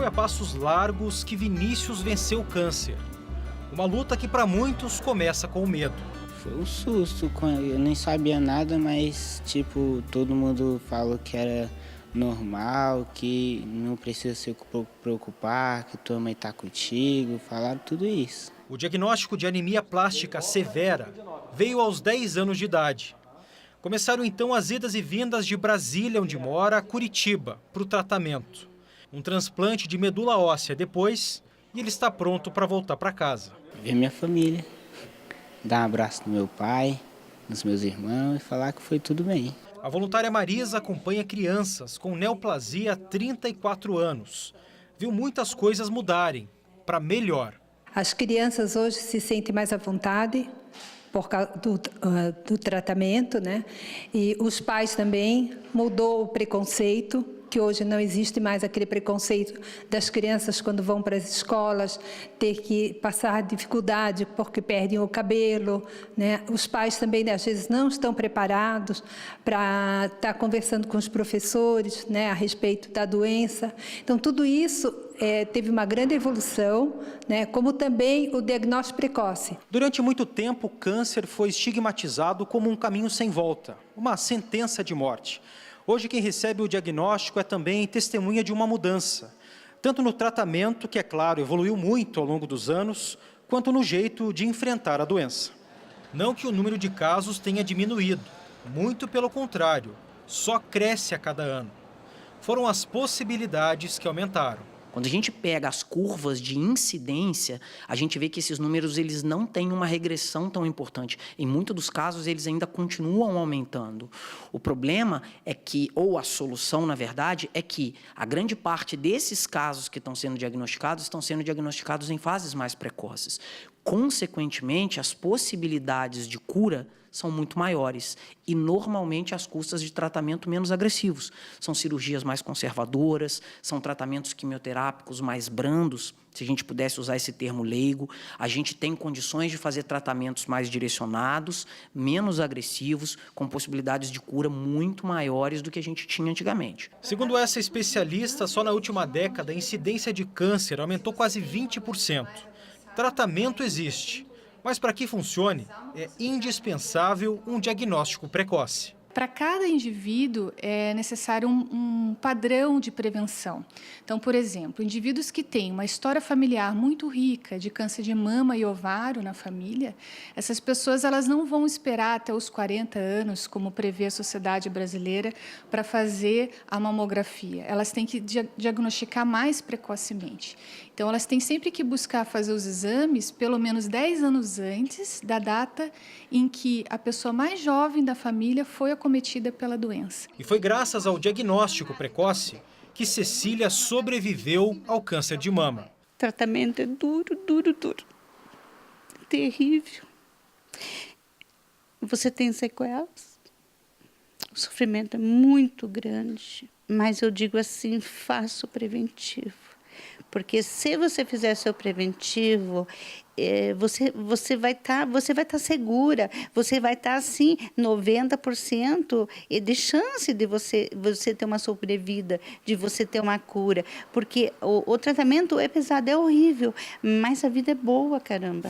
foi a passos largos que Vinícius venceu o câncer. Uma luta que para muitos começa com o medo. Foi um susto, eu nem sabia nada, mas todo mundo falou que era normal, que não precisa se preocupar, que tua mãe tá contigo, falaram tudo isso. O diagnóstico de anemia plástica severa veio aos 10 anos de idade. Começaram então as idas e vindas de Brasília, onde mora, a Curitiba, para o tratamento. Um transplante de medula óssea depois, e ele está pronto para voltar para casa. Ver minha família, dar um abraço no meu pai, nos meus irmãos e falar que foi tudo bem. A voluntária Marisa acompanha crianças com neoplasia há 34 anos. Viu muitas coisas mudarem, para melhor. As crianças hoje se sentem mais à vontade por causa do tratamento, né? E os pais também, mudou o preconceito, que hoje não existe mais aquele preconceito das crianças quando vão para as escolas, ter que passar dificuldade porque perdem o cabelo, né? Os pais também, né, às vezes, não estão preparados para estar conversando com os professores, né, a respeito da doença. Então, tudo isso teve uma grande evolução, né, como também o diagnóstico precoce. Durante muito tempo, o câncer foi estigmatizado como um caminho sem volta, uma sentença de morte. Hoje, quem recebe o diagnóstico é também testemunha de uma mudança, tanto no tratamento, que, é claro, evoluiu muito ao longo dos anos, quanto no jeito de enfrentar a doença. Não que o número de casos tenha diminuído, muito pelo contrário, só cresce a cada ano. Foram as possibilidades que aumentaram. Quando a gente pega as curvas de incidência, a gente vê que esses números eles não têm uma regressão tão importante. Em muitos dos casos, eles ainda continuam aumentando. O problema é que, ou a solução, na verdade, é que a grande parte desses casos que estão sendo diagnosticados em fases mais precoces. Consequentemente, as possibilidades de cura são muito maiores e, normalmente, às custas de tratamento menos agressivos. São cirurgias mais conservadoras, são tratamentos quimioterápicos mais brandos, se a gente pudesse usar esse termo leigo. A gente tem condições de fazer tratamentos mais direcionados, menos agressivos, com possibilidades de cura muito maiores do que a gente tinha antigamente. Segundo essa especialista, só na última década a incidência de câncer aumentou quase 20%. Tratamento existe, mas para que funcione, é indispensável um diagnóstico precoce. Para cada indivíduo é necessário um padrão de prevenção. Então, por exemplo, indivíduos que têm uma história familiar muito rica de câncer de mama e ovário na família, essas pessoas elas não vão esperar até os 40 anos, como prevê a Sociedade Brasileira, para fazer a mamografia. Elas têm que diagnosticar mais precocemente. Então, elas têm sempre que buscar fazer os exames pelo menos 10 anos antes da data em que a pessoa mais jovem da família foi acometida pela doença. E foi graças ao diagnóstico precoce que Cecília sobreviveu ao câncer de mama. O tratamento é duro. Terrível. Você tem sequelas. O sofrimento é muito grande. Mas eu digo assim, faça o preventivo. Porque se você fizer seu preventivo, você vai estar segura, você vai estar assim 90% de chance de você ter uma sobrevida, de você ter uma cura, porque o tratamento é pesado, é horrível, mas a vida é boa, caramba.